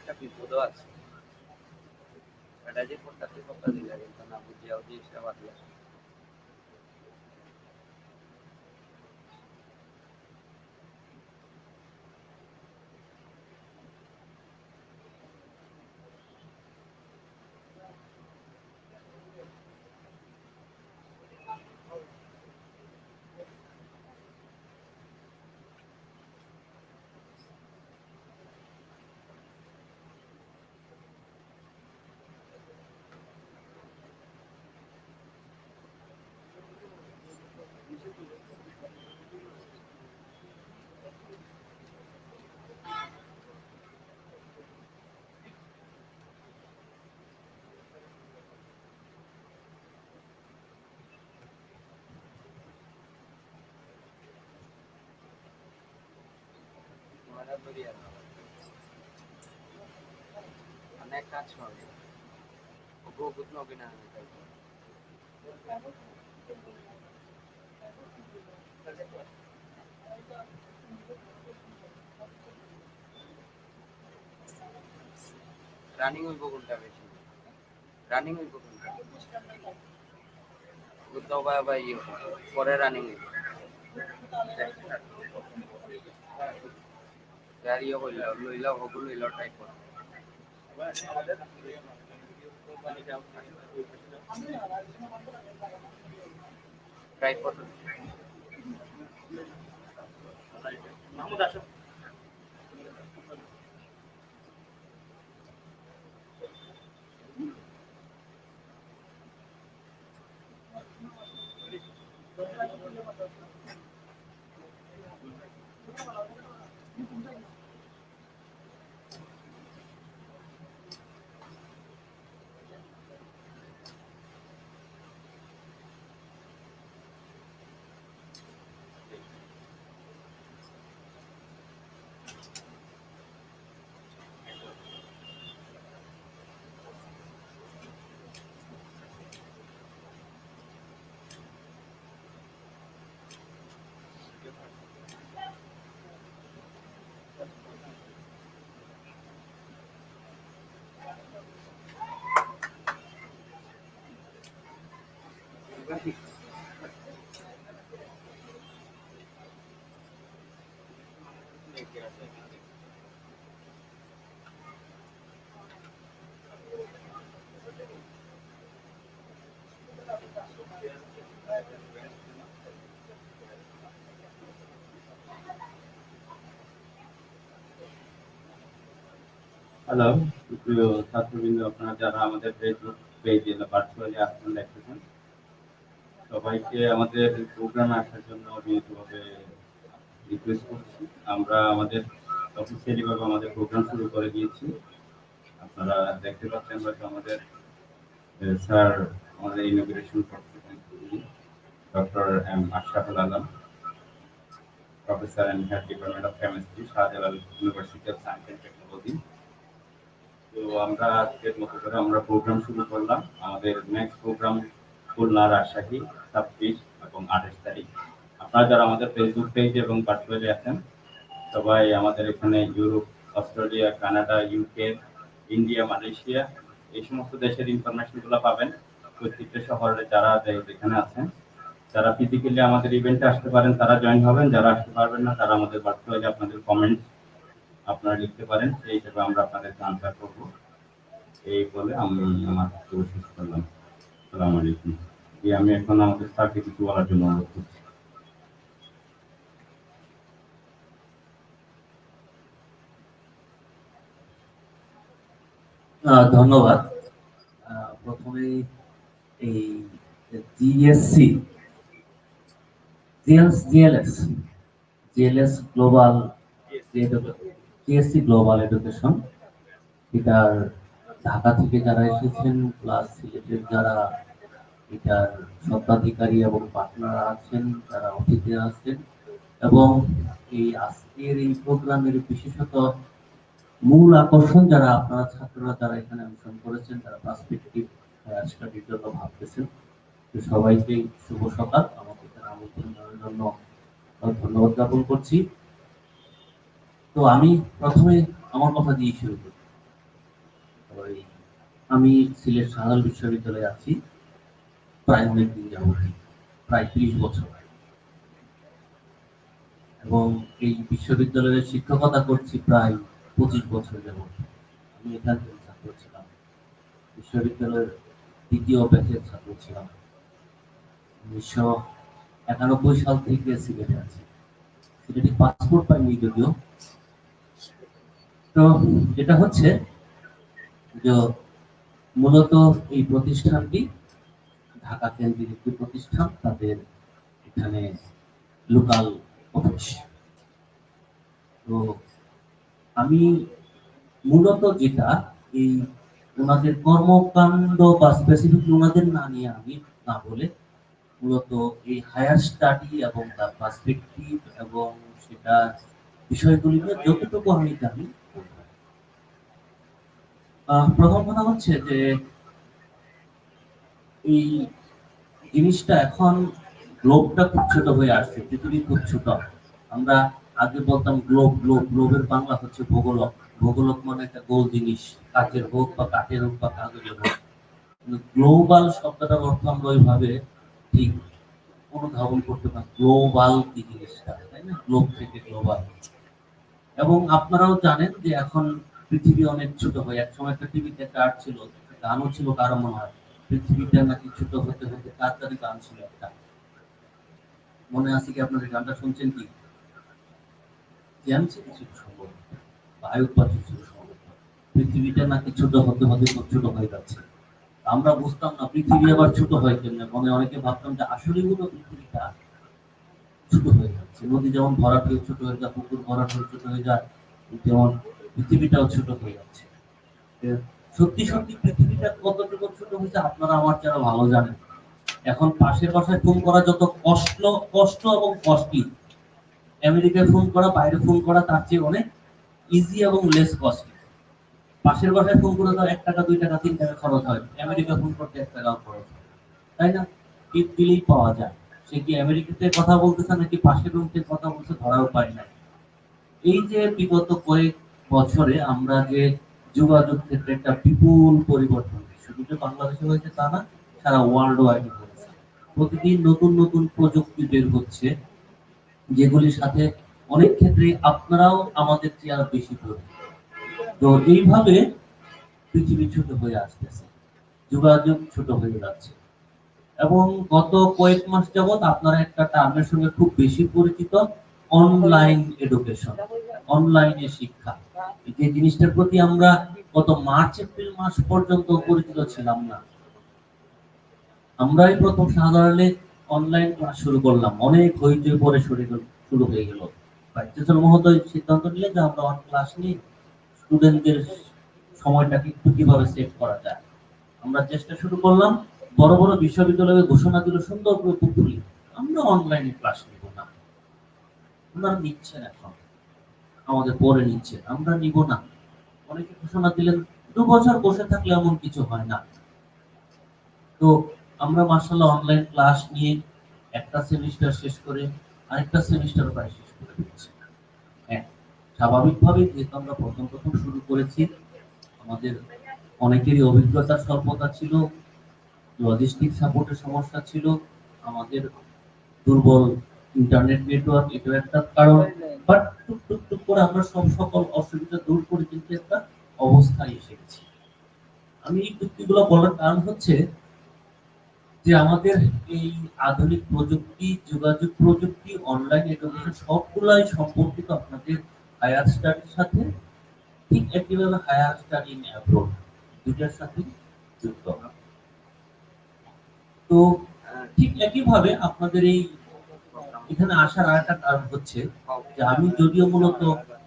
একটা বিপদও আছে। এটা যে করতে করতে দিলে কিন্তু না বুঝিয়াও জিনিসটা বাদলা। অনেক কাজ হবে বহুত নবীন রানিং হইব কোনটা বেশি রানিং হইব কোনটা কোথাও বা পরে রানিং গাড়িও লইলাও হবু লইলাও ট্রাই কর ট্রাই কর মাহমুদ আসো হ্যালো, প্রিয় ছাত্রবৃন্দ, আপনারা যারা আমাদের ফেসবুক পেজে ভার্চুয়ালি আসছেন দেখতেছেন, সবাইকে আমাদের প্রোগ্রামে আসার জন্য বিনীতভাবে রিকোয়েস্ট করছি। আমরা আমাদের অফিসিয়ালি ভাবে আমাদের প্রোগ্রাম শুরু করে দিয়েছি। আপনারা দেখতে পাচ্ছেন হয়তো আমাদের স্যার আমাদের ইনোগ্রেশন করতেছেন doctor M Ashraful Alam, professor and head department of chemistry, Shahjalal university of science and technology. তো আমরা আজকের মতো করে আমরা প্রোগ্রাম শুরু করলাম। আমাদের নেক্সট প্রোগ্রাম খুলনা, রাজশাহী 26 এবং 28 তারিখ। আপনারা যারা আমাদের ফেসবুক পেজ এবং ভার্চুয়ালি আছেন, সবাই আমাদের এখানে Europe, Australia, Canada, UK, India, Malaysia এই সমস্ত দেশের ইনফরমেশনগুলো পাবেন। প্রত্যেকটা শহরে যারা যেখানে আছেন, যারা ফিজিক্যালি আমাদের ইভেন্টে আসতে পারেন তারা জয়েন হবেন, যারা আসতে পারবেন না তারা আমাদের ভার্চুয়ালি আপনাদের কমেন্ট আপনারা লিখতে পারেন, সেই হিসেবে আমরা আপনাদেরকে আনসার করবো। এই বলে আমি আমার বক্তব্য শেষ করলাম। আসসালামু আলাইকুম। আমি এখন আমাদের স্যারকে কিছু বলার জন্য অনুরোধ করছি। ধন্যবাদ। প্রথমে এই GSC GLS GLS global GSC global education, এটার ঢাকা থেকে যারা এসেছেন প্লাস সিলেটের যারা এটার স্বত্বাধিকারী এবং পার্টনার আছেন, যারা অতিথি আছেন, এবং এই আজকের এই প্রোগ্রামের বিশেষত মূল আকর্ষণ যারা আপনারা ছাত্ররা যারা এখানে অংশগ্রহণ করেছেন, যারা পার্সপেক্টিভ হায়ার স্টাডির জন্য ভাবতেছেন, সবাইকে শুভ সকাল। আমাকে এখানে আমন্ত্রণ জানানোর জন্য ধন্যবাদ জ্ঞাপন করছি। তো আমি প্রথমে আমার কথা দিয়ে শুরু করি। আমি সিলেট শাহজালাল বিশ্ববিদ্যালয়ে আছি প্রায় অনেক দিন যাবত, প্রায় 30 বছর, এবং এই বিশ্ববিদ্যালয়ে শিক্ষকতা করছি প্রায় 25 বছর যাবত। আমি এখানকার ছাত্র ছিলাম, বিশ্ববিদ্যালয়ের দ্বিতীয় ব্যাচের ছাত্র ছিলাম। 1991 সাল থেকে সিলেটে আছি। সিলেটে পাসপোর্ট পাইনি যদিও। তো যেটা হচ্ছে যে মূলত এই প্রতিষ্ঠানটি ঢাকা কেন্দ্রিক একটি প্রতিষ্ঠান, তাদের এখানে লোকাল অফিস। তো আমি মূলত যেটা এই ওনাদের কর্মকাণ্ড বা স্পেসিফিক ওনাদের না নিয়ে আমি না বলে মূলত এই হায়ার স্টাডি এবং তার পার্সপেক্টিভ এবং সেটা বিষয়গুলি নিয়ে যতটুকু আমি জানি। প্রথম কথা হচ্ছে যে এই জিনিসটা এখন গ্লোবটা খুব ছোট হয়ে আসছে, পৃথিবী খুব ছোট। আমরা আগে বলতাম গ্লোব, গ্লোবের বাংলা হচ্ছে ভূগোলক। ভূগোলক মানে একটা গোল জিনিস, কাচের হোক বা কাঠের হোক বা কাগজের হোক। গ্লোবাল শব্দটার অর্থ আমরা ওইভাবে ঠিক অনুধাবন করতে পারি। গ্লোবাল কি জিনিসটা, তাই না? গ্লোব থেকে গ্লোবাল। এবং আপনারাও জানেন যে এখন পৃথিবী অনেক ছোট হয়। এক সময় একটা টিভিতে একটা আর্ট ছিল, গানও ছিল, কারো মনে হয় পৃথিবীটা নাকি ছোট হতে হতে, কার জানি গান ছিল একটা, মনে আছে কি? আপনাদের গানটা শুনছেন কি? জ্যামছে কিছু সম্ভব, আয়ুব বাচ্চু ছিল সম্ভবত। পৃথিবীটা নাকি ছোট হতে হতে খুব ছোট হয়ে যাচ্ছে। আমরা বুঝতাম না পৃথিবী আবার ছোট হয় কেমনে। মনে অনেকে ভাবতাম যে আসলে পুরো পৃথিবীটা ছোট হয়ে যাচ্ছে। নদী যেমন ভরাট হয়ে ছোট হয়ে যায়, পুকুর ভরাট হয়ে ছোট হয়ে যায়, যেমন পৃথিবীটাও ছোট হয়ে যাচ্ছে। সত্যি সত্যি পৃথিবীটা কতটুকু ছোট হয়েছে আপনারা আমার যারা ভালো জানেন। এখন পাশের বাসায় ফোন করা যত কষ্ট কষ্ট এবং কস্টলি, আমেরিকায় ফোন করা, বাইরে ফোন করা তার চেয়ে অনেক ইজি এবং লেস কস্টলি। পাশের বাসায় ফোন করে তো 1 টাকা 2 টাকা 3 টাকা খরচ হয়, আমেরিকা ফোন করতে 1 টাকাও খরচ হয়, তাই না? টিপ দিলেই পাওয়া যায়। সে কি আমেরিকাতে কথা বলতেছে নাকি পাশের রুম থেকে কথা বলছে ধরার উপায় নাই। এই যে বিগত কয়েক বছরে আমরা যে যোগাযোগ ক্ষেত্রে একটা বিপুল পরিবর্তন, শুধু যে বাংলাদেশে হয়েছে তা না, সারা ওয়ার্ল্ড ওয়াইড হয়েছে। প্রতিদিন নতুন নতুন প্রযুক্তি বের হচ্ছে, যেগুলির সাথে অনেক ক্ষেত্রে আপনারাও আমাদের চেয়ে আরো বেশি পড়ে। তো এইভাবে পৃথিবী ছোট হয়ে আসতেছে, যোগাযোগ ছোট হয়ে যাচ্ছে। এবং গত কয়েক মাস যাবত আপনারা একটা টার্মের সঙ্গে খুব বেশি পরিচিত, অনলাইন এডুকেশন, অনলাইনে শিক্ষা। যে জিনিসটার প্রতি আমরা গত মার্চ এপ্রিল মাস পর্যন্ত পরিচিত ছিলাম না। আমরাই প্রথম সাধারণে অনলাইন ক্লাস শুরু করলাম, অনেক হইচই পরে শুরু হয়ে গেল। ভাইস মহোদয় সিদ্ধান্ত নিলেন যে আমরা অন ক্লাস নিয়ে স্টুডেন্টদের সময়টাকে একটু কিভাবে সেভ করা যায়। আমরা চেষ্টা শুরু করলাম। বড় বড় বিশ্ববিদ্যালয়ে ঘোষণা দিল সুন্দর করে পুকুরি, আমরা অনলাইনে ক্লাস নিব না। ওনারা নিচ্ছেন, এখন আমাদের পরে নিচ্ছেন, আমরা নিব না। অনেকে ঘোষণা দিলেন 2 বছর বসে থাকলে এমন কিছু হয় না। তো আমরা মাশাআল্লাহ অনলাইন ক্লাস নিয়ে একটা সেমিস্টার শেষ করে আরেকটা সেমিস্টার প্রায় শেষ করে দিচ্ছি। হ্যাঁ, স্বাভাবিকভাবে যেহেতু আমরা প্রথম প্রথম শুরু করেছি, আমাদের অনেকেরই অভিজ্ঞতার স্বল্পতা ছিল, লজিস্টিক সাপোর্টের সমস্যা ছিল, আমাদের দুর্বল ইন্টারনেট নেটওয়ার্ক, এটা একটা কারণ। বাট টুক টুক টুক করে আমরা সকল অসুবিধা দূর করে কিন্তু একটা অবস্থায় এসে গেছি। আমি এই যুক্তিগুলো বলার কারণ হচ্ছে যে আমাদের এই আধুনিক প্রযুক্তি, যোগাযোগ প্রযুক্তি, অনলাইন এডুকেশন সবগুলাই সম্পর্কিত আপনাদের হায়ার স্টাডির সাথে, ঠিক একইভাবে হায়ার স্টাডি ইন অ্যাব্রড দুটার সাথে যুক্ত। তো ঠিক একইভাবে আপনাদের এই এখানে আসার আরেকটা কারণ হচ্ছে যে আমি যদিও মূলত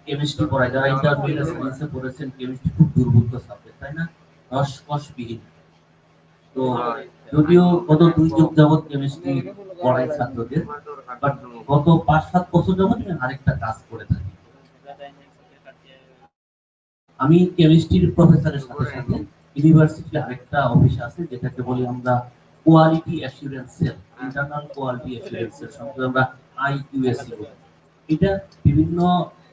কেমিস্ট্রি পড়াই, যারা ইন্টারমিডিয়েট সায়েন্সে পড়েছেন, কেমিস্ট্রি খুব দুর্বোধ্য সাবজেক্ট, তাই না? রসকসবিহীন। তো যদিও গত 2 যুগ যাবত কেমিস্ট্রি পড়াই ছাত্রদের, বাট গত 5-7 বছর যাবত আমি আরেকটা কাজ করে থাকি। আমি কেমিস্ট্রির প্রফেসরের সাথে সাথে ইউনিভার্সিটির আরেকটা অফিস আছে, যেটাকে বলি আমরা quality assurance sell, internal quality assurance sell, সংক্ষেপে আমরা আইকিউএসি বলি। এটা বিভিন্ন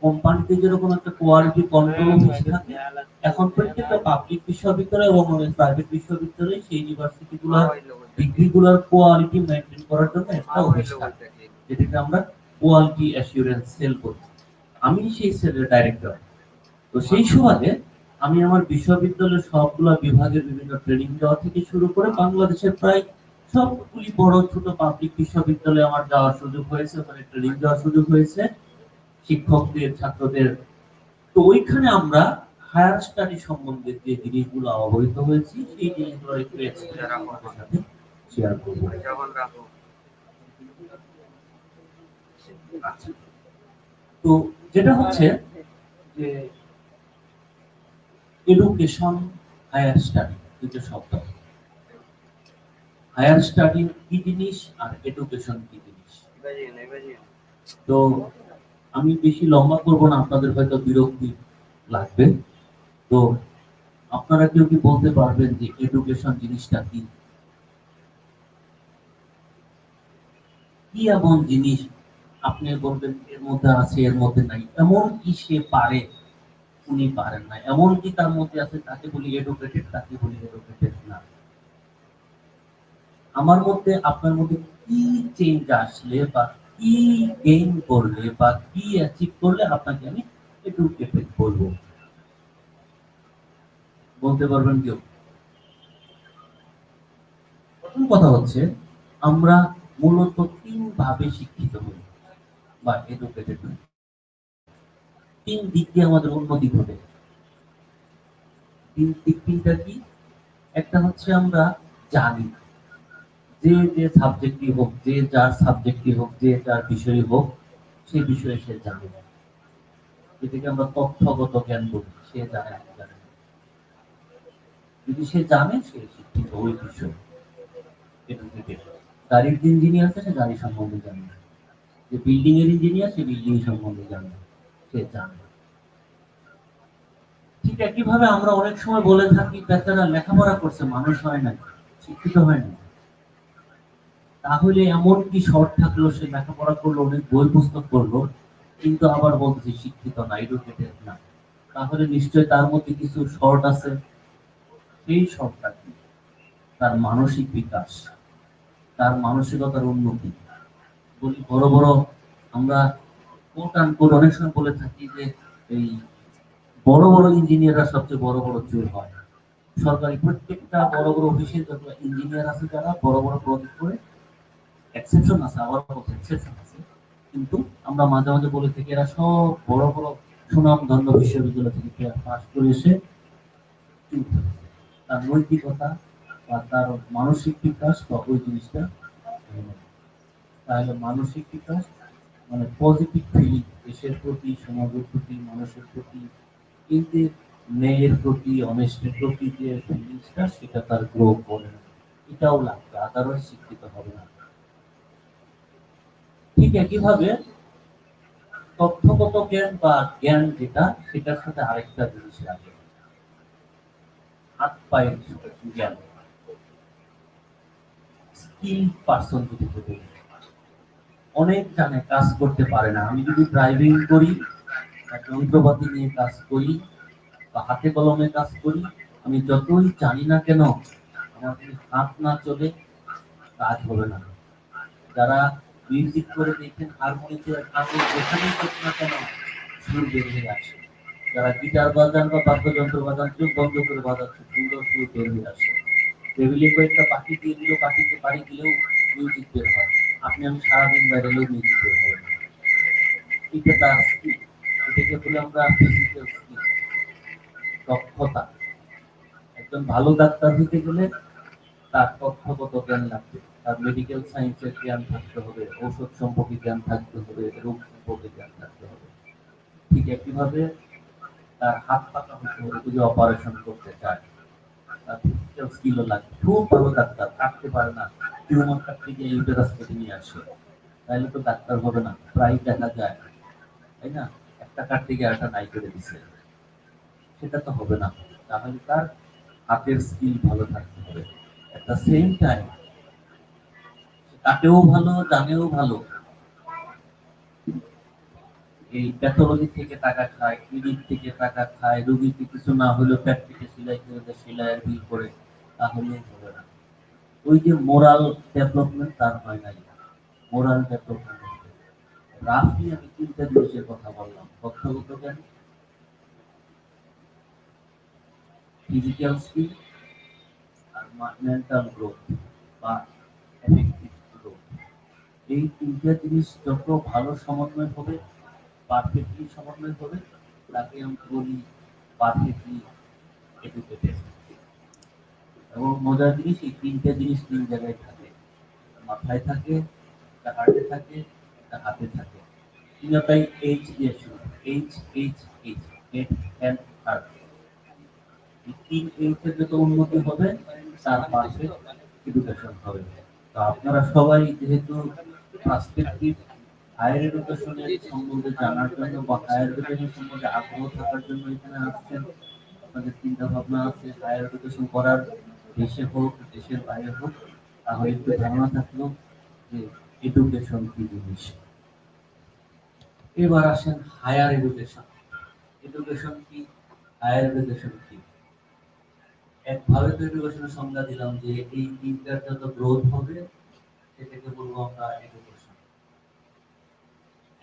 কোম্পানিতে যেরকম একটা কোয়ালিটি কন্ট্রোল অফিস থাকে, এখন প্রত্যেকটা পাবলিক বিশ্ববিদ্যালয় এবং প্রাইভেট বিশ্ববিদ্যালয়ে সেই ইউনিভার্সিটিগুলোর ডিগ্রিগুলোর কোয়ালিটি মেনটেন করার জন্য একটা অফিস থাকে, যেটাকে আমরা কোয়ালিটি অ্যাসিওরেন্স সেল করি। আমি সেই সেলের ডাইরেক্টর। তো সেই সুবাদে আমি আমার বিশ্ববিদ্যালয়ের সবগুলো বিভাগের বিভিন্ন ট্রেনিং দেওয়া থেকে শুরু করে বাংলাদেশের প্রায় সবগুলি বড় ছোট পাবলিক বিশ্ববিদ্যালয়ে আমার যাওয়ার সুযোগ হয়েছে, ওখানে ট্রেনিং দেওয়ার সুযোগ হয়েছে শিক্ষকদের, ছাত্রদের। তো ওইখানে আমরা হায়ার স্টাডি সম্বন্ধে যে জিনিসগুলো অবহিত হয়েছি সেই জিনিসগুলো একটু এক্সপ্লেন আপনাদের সাথে শেয়ার করব। আচ্ছা, তো যেটা হচ্ছে যে এডুকেশন, হায়ার স্টাডি, দুটো শব্দ। হায়ার স্টাডি কি জিনিস আর এডুকেশন কি জিনিস? তো আমি বেশি লম্বা করব না, আপনাদের হয়তো বিরক্তি লাগবে। তো আপনারা কেউ কি বলতে পারবেন যে এডুকেশন জিনিসটা কি? কি এমন জিনিস আপনি বলবেন এর মধ্যে আছে এর মধ্যে নাই? এমন কি সে পারে উনি পারেন না? এমন কি তার মধ্যে আছে তাকে বলি এডুকেটেড, তাকে বলি এডুকেটেড না? আমার মধ্যে আপনার মধ্যে কি চেঞ্জ আসলে বা কি গেইন করলে বা কি অ্যাচিভ করলে আপনাকে আমি এডুকেটেড বলবো? বলতে পারবেন কেউ? প্রথম কথা হচ্ছে আমরা মূলত তিন ভাবে শিক্ষিত হই বা এডুকেটেড হই। তিন দিক দিয়ে আমাদের উন্নতি ঘটে। তিনটা কি? একটা হচ্ছে আমরা জানি, যে যে সাবজেক্টই হোক, যে যার সাবজেক্টই হোক, যে যার বিষয় হোক, সেই বিষয়ে সে জানে, যেটাকে আমরা তথ্যগত জ্ঞান বলি। সে জানে, আমি জানি না। যদি সে জানে সে শিক্ষিত ওই বিষয়, এডুকেটেড। গাড়ির যে ইঞ্জিনিয়ার আছে সে গাড়ি সম্বন্ধে জানে, যে বিল্ডিং এর ইঞ্জিনিয়ার সে বিল্ডিং সম্বন্ধে জানে, সে জানে। ঠিক একইভাবে আমরা অনেক সময় বলে থাকি বেচারা লেখাপড়া করছে, মানুষ হয় না, শিক্ষিত হয় না। তাহলে এমন কি শর্ট থাকলো, সে লেখাপড়া করলো, অনেক বই পুস্তক করলো, কিন্তু আবার বলতেছে শিক্ষিত না, এডুকেটেড না? তাহলে নিশ্চয় তার মধ্যে কিছু শর্ট আছে। সেই শর্টটা কি? তার মানসিক বিকাশ, তার মানসিকতার উন্নতি। বলি বড় বড় আমরা কোট আনকোট অনেক সময় বলে থাকি যে এই বড় বড় ইঞ্জিনিয়াররা সবচেয়ে বড় বড় চোর হয়। সরকারি প্রত্যেকটা বড় বড় অফিসে যত ইঞ্জিনিয়ার আছে যারা বড় বড় প্রজেক্ট করে, এক্সেপশন আছে, আবার এক্সেপশন আছে, কিন্তু আমরা মাঝে মাঝে বলে থাকি এরা সব বড় বড় সুনামধন্য বিশ্ববিদ্যালয় থেকে পাস করে এসে তার নৈতিকতা বা তার মানসিক বিকাশ বা ওই জিনিসটা হয় না। তাহলে মানসিক বিকাশ মানে পজিটিভ ফিলিং দেশের প্রতি, সমাজের প্রতি, মানুষের প্রতি, এই যে ন্যায়ের প্রতি, অনেস্টের প্রতি যে ফিলিংসটা, সেটা তার গ্রো করে না। এটাও লাগবে, আদারওয়াইজ শিক্ষিত হবে না। ঠিক একইভাবে তথ্যগত জ্ঞান বা জ্ঞান যেটা, সেটার সাথে আরেকটা জিনিস লাগে, হাত পায়ের জ্ঞান, স্কিল পার্সন যেটাকে বলি। অনেক জানে, কাজ করতে পারে না। আমি যদি ড্রাইভিং করি বা যন্ত্রপাতি নিয়ে কাজ করি বা হাতে কলমে কাজ করি, আমি যতই জানি না কেন, আমার যদি হাত না চলে কাজ হবে না। যারা মিউজিক করে দেখেন, হারমোনিতে যেখানেই হোক না কেন সুর বের হয়ে আসে। যারা গিটার বাজান বা বাদ্যযন্ত্র বাজান, চোখ বন্ধ করে বাজাচ্ছে, সুন্দর সুর বের হয়ে আসে। টেবিলে কয়েকটা পাখি দিয়ে দিলেও, পাখিতে বাড়ি দিলেও মিউজিক বের হয়। আপনি আমি সারাদিন বেরোলেও মিউজিক বের হবে না। এটা তার স্কিল, এটাকে বলে আমরা ফিজিক্যাল স্কিল, দক্ষতা। একজন ভালো ডাক্তার হতে গেলে তার তথ্যগত জ্ঞান লাগবে, তার মেডিকেল সায়েন্সের জ্ঞান থাকতে হবে, ঔষধ সম্পর্কে জ্ঞান থাকতে হবে, রোগ সম্পর্কে জ্ঞান থাকতে হবে। ঠিক একইভাবে তার হাত পাকা হতে হবে যদি অপারেশন করতে চায়, তার ফিজিক্যাল স্কিলও লাগবে। খুব ভালো ডাক্তার কাটতে পারে না, টিউমার কাটতে গিয়ে ইউটেরাস কেটে নিয়ে আসে, তাইলে তো ডাক্তার হবে না। প্রায় দেখা যায়, তাই না? একটা কাটতে গিয়ে একটা নাই করে দিচ্ছে, সেটা তো হবে না। তাহলে তার হাতের স্কিল ভালো থাকতে হবে। এট দ্য সেম টাইম কাটেও ভালো, জানেও ভালো, এই প্যাথোলজি থেকে টাকা খায়, ক্লিনিক থেকে টাকা খায়, রোগীকে কিছু না হলেও প্র্যাকটিকে সেলাই করে দেয়, সেলাইয়ের বিল করে, তাহলে হবে না। ওই যে মোরাল ডেভেলপমেন্ট তার হয় নাই। মোরাল ডেভেলপমেন্ট রাফলি আমি তিনটা জিনিসের কথা বললাম: তথ্যগত জ্ঞান, ফিজিক্যাল স্কিল, আর মেন্টাল গ্রোথ বা এফেক্টিভ গ্রোথ। এই তিনটা জিনিস যত ভালো সমন্বয় হবে, পারফেক্টলি সমন্বয় হবে, তাকে আমরা বলি পারফেক্টলি এডুকেটেড। এবং মজার জিনিস, এই তিনটা জিনিস তিন জায়গায় থাকে: মাথায় থাকে, একটা হার্টে থাকে, একটা হাতে থাকে। তিনটাই এইচ দিয়ে শুরু, H H H, head hand heart. এই তিন এইচ এর যত উন্নতি হবে, তার পারফেক্ট এডুকেশন হবে। তো আপনারা সবাই যেহেতু পার্সপেক্টিভ হায়ার এডুকেশনের সম্বন্ধে জানার জন্য বা হায়ার এডুকেশন সম্বন্ধে আগ্রহ থাকার জন্য এখানে আসছেন, আপনাদের চিন্তা ভাবনা আছে হায়ার এডুকেশন করার, দেশে হোক দেশের বাইরে হোক, তাহলে একটু ধারণা থাকলো যে এডুকেশন কি জিনিস। এবার আসেন হায়ার এডুকেশন। এডুকেশন কি, হায়ার এডুকেশন কি? একভাবে তো এডুকেশনের সংজ্ঞা দিলাম যে এই তিনটার যত গ্রোথ হবে, সেটাকে বলবো আমরা এডুকেশন।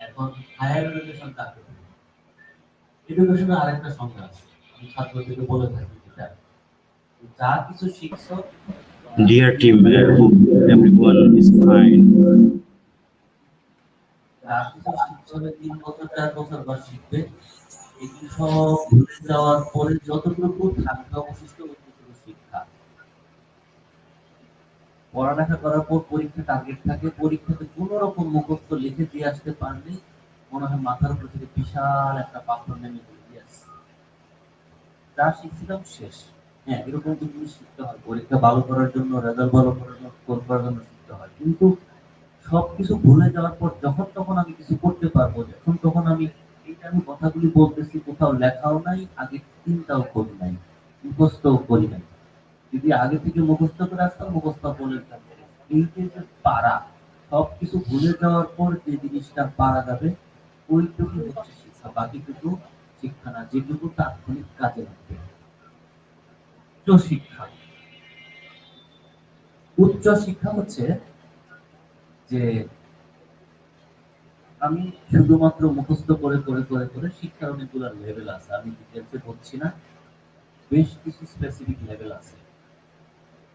এখন হায়ার এডুকেশন কাকে বলে? এডুকেশনের আরেকটা সংজ্ঞা আছে, আমি ছাত্রদেরকে বলে থাকি, যেটা যা কিছু শিখছো, Dear team, I hope everyone is fine. যা কিছু শিখছো 3 বছর 4 বছর বা শিখবে, এগুলি সব ভুলে যাওয়ার পরে যতটুকু থাকবে অবশিষ্ট, ওইটুকু শিক্ষা। পড়ালেখা করার পর পরীক্ষা টার্গেট থাকে, পরীক্ষাতে কোন রকম মুখস্থ লিখে দিয়ে আসতে পারলে মনে হয় মাথার উপর থেকে বিশাল একটা পাথর নেমে গেল, যা শিখছিলাম শেষ। হ্যাঁ, এরকম তো জিনিস শিখতে হয়, পরীক্ষা ভালো করার জন্য, রেজাল্ট ভালো করার জন্য, স্কোর করার জন্য শিখতে হয়। কিন্তু সবকিছু ভুলে যাওয়ার পর যখন তখন আমি কিছু করতে পারবো, যখন তখন আমি, এইটা আমি কথাগুলি বলতেছি, কোথাও লেখাও নাই, আগে চিন্তাও করি নাই, মুখস্থও করি নাই। যদি আগে থেকে মুখস্থ করে আসতাম, মুখস্থ বলে দিতাম। এই যে পারা, সবকিছু ভুলে যাওয়ার পর যে জিনিসটা পারা যাবে, ওইটুকু হচ্ছে শিক্ষা। বাকিটুকু শিক্ষা না, যেটুকু তাৎক্ষণিক কাজে লাগবে। উচ্চ শিক্ষা, উচ্চ শিক্ষা হচ্ছে যে আমি শুধুমাত্র মুখস্থ করে করে করে করে, শিক্ষার অনেকগুলো লেভেল আছে, আমি ডিটেলসে বলছি না, বেশ কিছু স্পেসিফিক লেভেল আছে।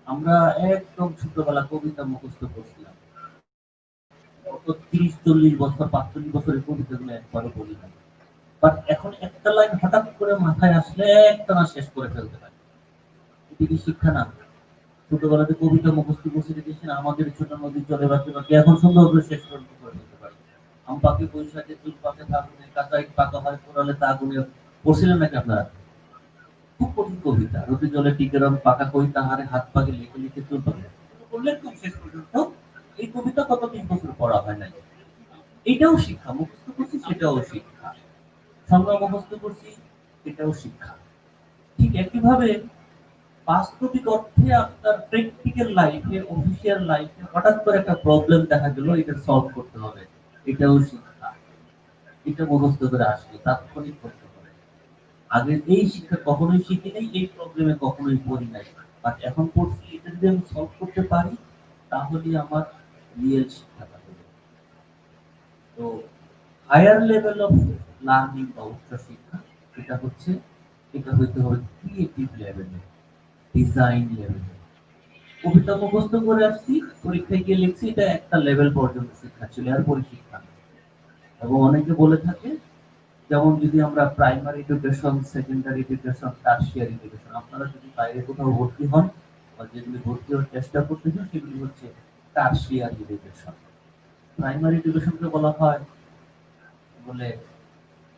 আমরা একদম ছোটবেলা কবিতা মুখস্থ করছিলাম, গত 30-40 বছর 45 বছরের কবিতাগুলো একবারও বলি না। বাট এখন একটা লাইন হঠাৎ করে মাথায় আসলে একটানা শেষ করে ফেলতে পারি। এটা কি শিক্ষা না? ছোটবেলাতে কবিতা মুখস্থ করছি, দেখেছেন আমাদের ছোট নদী চলে বাঁকে বাঁকে, এখন সুন্দর করে শেষ করে ফেলতে পারি। আম পাকে বৈশাখে চুল পাকে ফাগুনে, কাঁচা ইট পাকা হয় পোড়ালে তা আগুনে। পড়ছিলেন নাকি আপনারা? খুব কঠিন কবিতা, রোদে জলে টিকে রং পাকা কই তাহারে হাত পাকে লিখে লিখে চুল পাকে, বললেন খুব শেষ পর্যন্ত। এই কবিতা কত 3 বছর পড়া হয় নাই। এটাও শিক্ষা, মুখস্থ করছি সেটাও শিক্ষা, সংজ্ঞা মুখস্থ করছি এটাও শিক্ষা। ঠিক একইভাবে বাস্তবিক অর্থে আপনার প্র্যাকটিক্যাল লাইফে, অফিসিয়াল লাইফে হঠাৎ করে একটা প্রবলেম দেখা গেল, এটা সলভ করতে হবে, এটাও শিক্ষা। এটা মুখস্থ করে আসলে তাৎক্ষণিক করতে হবে। আগে এই শিক্ষা কখনোই শিখি নাই, এই প্রবলেমে কখনোই পড়ি নাই, বাট এখন পড়ছি, এটা যদি আমি সলভ করতে পারি, তাহলে আমার রিয়েল শিক্ষাটা হবে। তো হায়ার লেভেল অফ লার্নিং বা উচ্চ শিক্ষা, এটা হচ্ছে, এটা হইতে হবে ক্রিয়েটিভ লেভেলে, ডিজাইন লেভেলে। কবিতা মুখস্থ করে আসছি, পরীক্ষায় গিয়ে লিখছি, এটা একটা লেভেল পর্যন্ত শিক্ষা ছিল, এরপরে শিক্ষা না। এবং অনেকে বলে থাকে, যেমন যদি আমরা primary education, secondary education, tertiary education, আপনারা যদি বাইরে কোথাও ভর্তি হন বা যেগুলি ভর্তি হওয়ার চেষ্টা করতেছেন, সেগুলি হচ্ছে টারশিয়ারি এডুকেশন। প্রাইমারি এডুকেশনকে বলা হয় বলে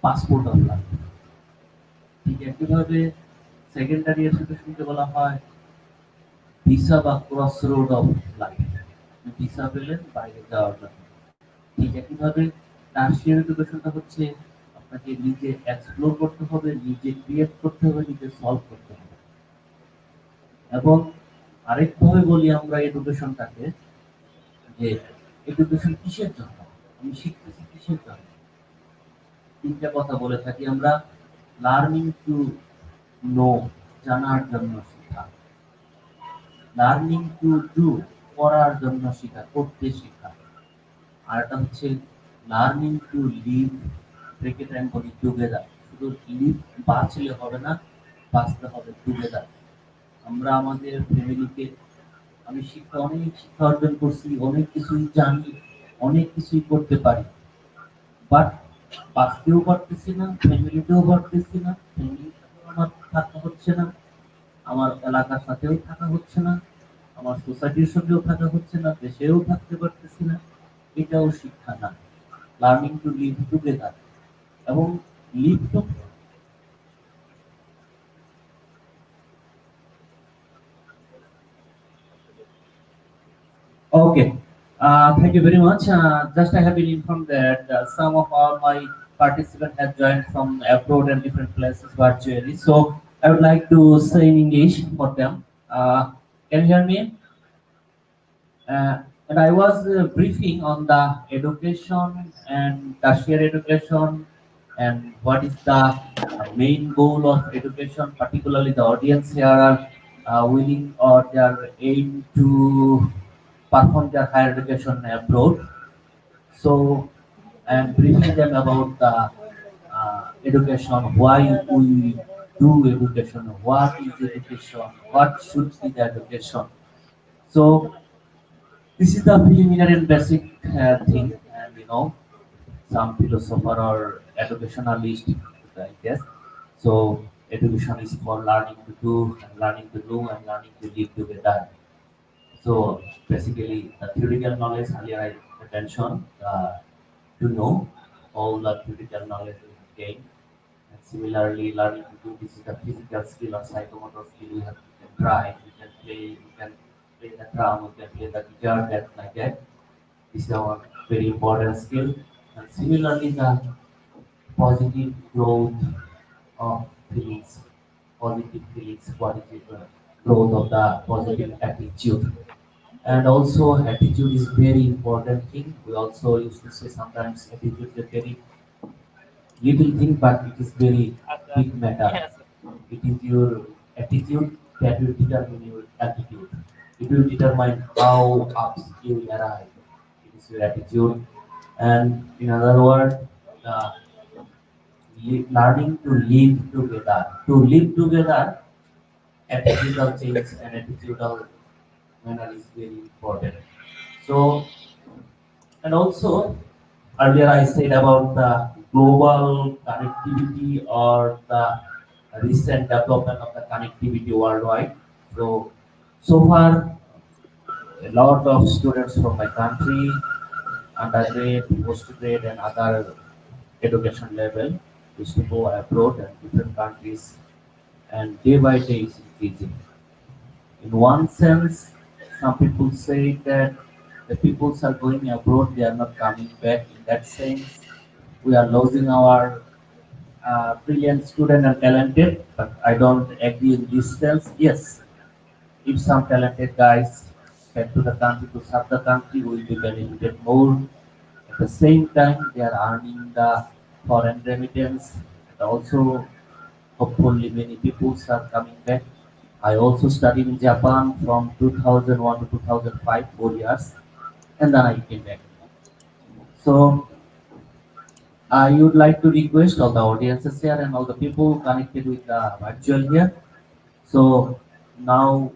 পাসপোর্ট অফ লাইফ। ঠিক একইভাবে সেকেন্ডারি এডুকেশনকে বলা হয় ভিসা বা cross road of life, visa পেলেন বাইরে যাওয়ার জন্য। ঠিক একইভাবে টারশিয়ারি এডুকেশনটা হচ্ছে আপনাকে নিজে এক্সপ্লোর করতে হবে, নিজে ক্রিয়েট করতে হবে, নিজে সলভ করতে হবে। এবং আরেকভাবে বলি আমরা এডুকেশনটাকে, যে এডুকেশন কিসের জন্য, আমি শিখতেছি কিসের জন্য? তিনটা কথা বলে থাকি আমরা। লার্নিং টু নো, জানার জন্য শেখা। লার্নিং টু ডু, করার জন্য শেখা, করতে শেখা। আর এটা হচ্ছে লার্নিং টু লিভ, ব্রেকেট আমি বলি টুগেদার। শুধু লিভ বাঁচলে হবে না, বাঁচতে হবে টুগেদার। আমরা আমাদের ফ্যামিলিকে, আমি অনেক শিক্ষা অর্জন করছি, অনেক কিছুই জানি, অনেক কিছুই করতে পারি, বাট বাঁচতেও পারতেছি না, ফ্যামিলিতেও পারতেছি না, ফ্যামিলির সাথেও আমার থাকা হচ্ছে না, আমার এলাকার সাথেও থাকা হচ্ছে না, আমার সোসাইটির সাথেও থাকা হচ্ছে না, দেশেও থাকতে পারতেছি না। এটাও শিক্ষা না। লার্নিং টু লিভ টুগেদার এবং live to. Okay. Thank you very much. Just I have been informed that some of all my participants have joined from abroad and different places virtually. So I would like to say in English for them. Can you hear me? And I was briefing on the education and tertiary education and what is the main goal of education, particularly the audience here are willing or they are aim to perform their higher education abroad. So I'm briefing them about the education, why we do education, what is education, what should be the education. So this is the preliminary and basic thing, and some philosopher or educationalist, I guess. So education is for learning to do and learning to know and learning to live together. So basically, the theoretical knowledge earlier I mentioned to know all the theoretical knowledge we have gained. And similarly, learning to do this is the physical skill or psychomotor skill we have to try. We can play the drum, we can play the guitar, that like that. This is our very important skill. And similarly, the positive growth of feelings, positive growth of the positive attitude. And also attitude is very important thing. We also used to say sometimes attitude is a very little thing, but it is very big matter. It is your attitude that will determine your attitude. It will determine how ups you will arrive. It is your attitude. And in other words, uh, learning to live together. To live together, attitudinal change and attitudinal manner is very important. So, and also earlier I said about the global connectivity or the recent development of the connectivity worldwide. So, so far, a lot of students from my country, undergrad, postgrad, and other education level used to go abroad and different countries, and day by day is increasing. In one sense, some people say that the peoples are going abroad, they are not coming back. In that sense, we are losing our brilliant student and talented, but I don't agree in this sense. Yes, if some talented guys get to the country to serve the country, we will be benefited more. At the same time, they are earning the foreign remittance, and also hopefully many people are coming back. I also studied in Japan from 2001 to 2005, 4 years, and then I came back. So I would like to request all the audiences here and all the people connected with the virtual here. So now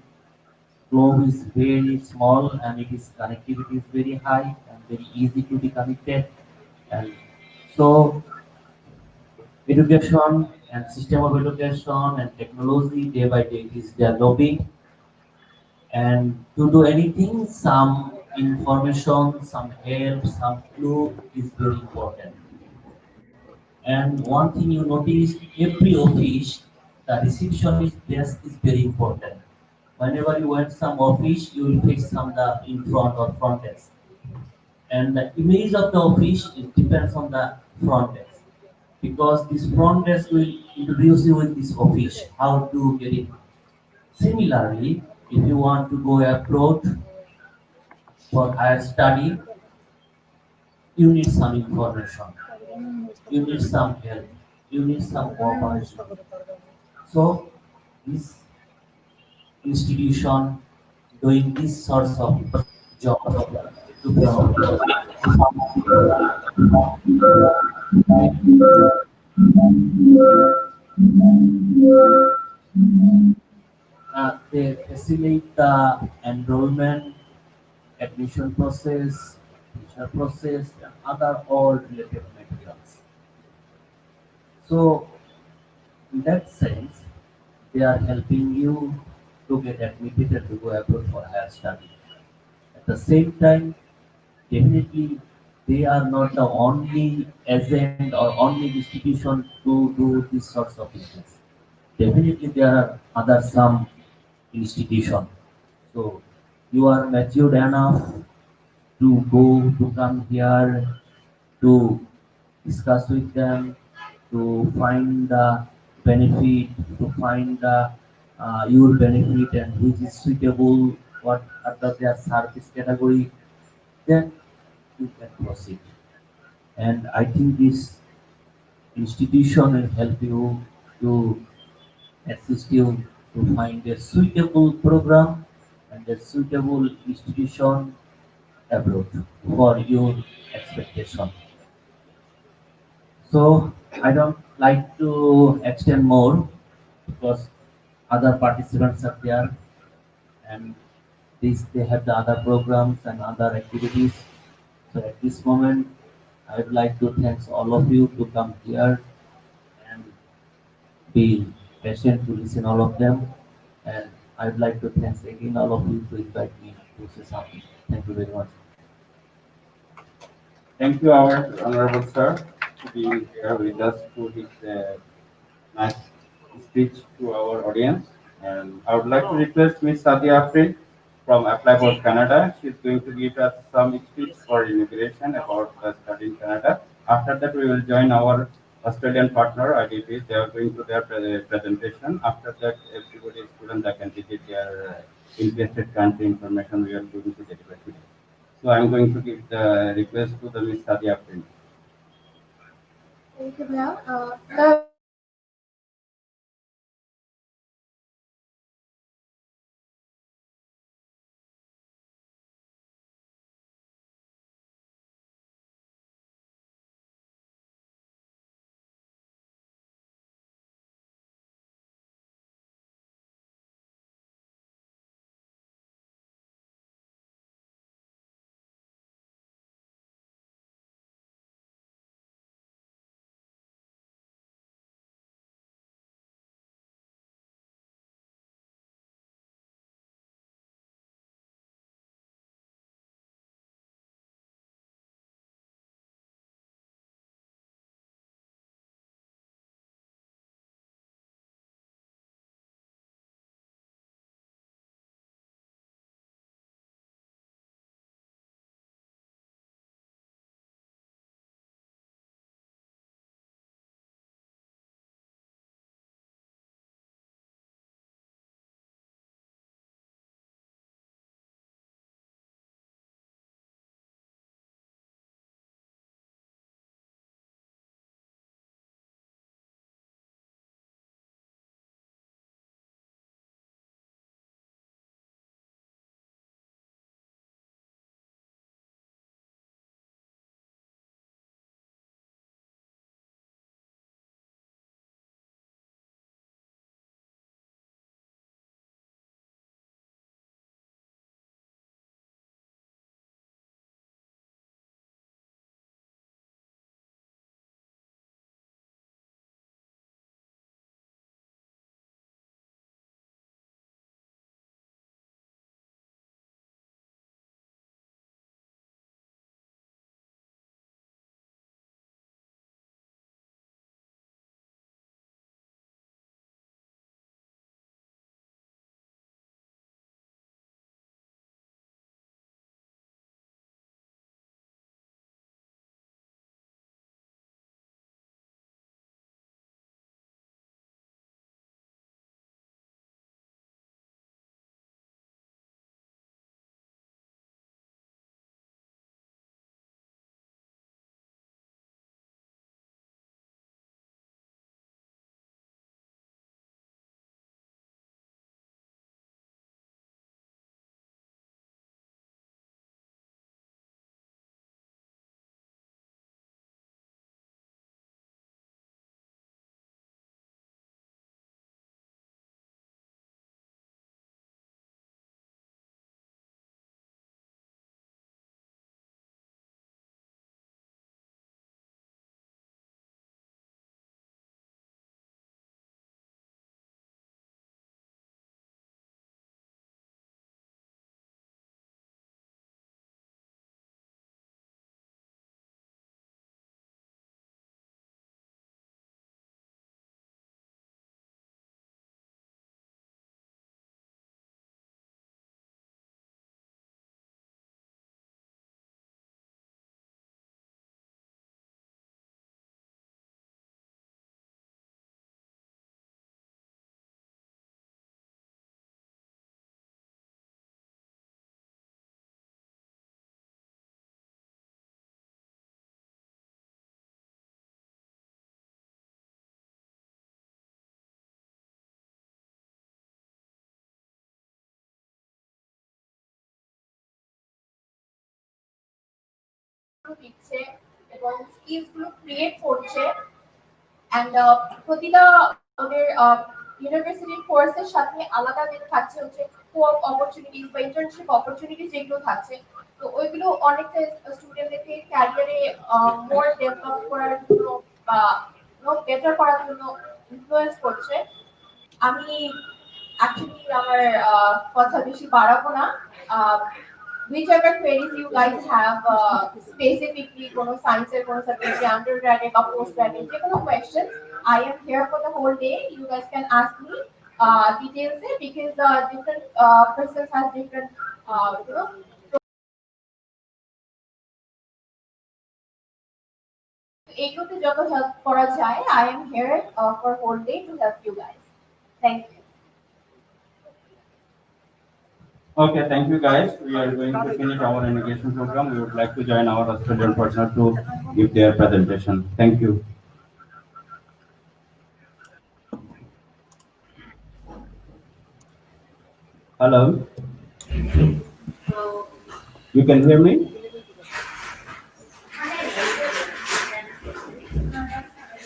globe is very small and it is connectivity is very high and very easy to be connected. And so education and system of education and technology day by day is developing, and to do anything some information, some help, some clue is very important. And one thing you notice, every office, the receptionist desk is very important. Whenever you enter some office, you will face some the in front or front desk. And the image of the office it depends on the front desk. Because this front desk will introduce you with this office, how to get it. Similarly, if you want to go abroad for higher study, you need some information, you need some help, you need some cooperation. So this institution doing these sorts of jobs to promote they facilitate the enrollment, admission process, visa process, and other all related materials. So in that sense, they are helping you to get admitted and to go abroad for higher study. At the same time, definitely they are not the only agent or only institution to do these sorts of business. Definitely there are other some institution. So you are matured enough to go to come here to discuss with them, to find the benefit, to find the your benefit and which is suitable, what are their service category, then you can proceed. And I think this institution will help you to assist you to find a suitable program and a suitable institution abroad for your expectation. So I don't like to extend more because other participants are there and they have the other programs and other activities. So at this moment, I would like to thank all of you to come here and be patient to listen all of them. And I would like to thank again all of you to invite me to say something. Thank you very much. Thank you, our honorable sir, to being here with us to his nice speech to our audience. And I would like to request Miss Sadia Afrin from Apply Board Canada. She's going to give us some speech for immigration about study in Canada. After that, we will join our Australian partner, IDP. They are going to their presentation. After that, everybody, student, that can visit their interested country information we are going to deliver today. So I'm going to give the request to the Miss Sadia Afrin. Thank you, Bhaiya. Sir, গুলো দিচ্ছে এবং skills গুলো create করছে and প্রতিটা আমাদের ইউনিভার্সিটির কোর্সের সাথে আলাদা থাকছে হচ্ছে কোয়ার্ক অপরচুনিটিস বা ইন্টার্নশিপ অপরচুনিটিস যেগুলো থাকছে তো ওইগুলো অনেকটা স্টুডেন্টদেরকে ক্যারিয়ারে মোর ডেভেলপ করার জন্য বা বেটার করার জন্য ইনফ্লুয়েন্স করছে আমি অ্যাকচুয়ালি আমার কথা বেশি বাড়াবো না whichever queries you guys have specifically কোনো সায়েন্সের কোনো সাবজেক্টে আন্ডারগ্র্যাডে বা পোস্ট গ্র্যাডে যে কোনো questions I am here for the whole day you guys can ask me details because different persons have different you know এগুলোতে যত হেল্প করা যায় I am here for whole day to help you guys thank you Okay, thank you guys. We are going to finish our integration program. We would like to join our Australian partner to give their presentation. Thank you. Hello. You can hear me?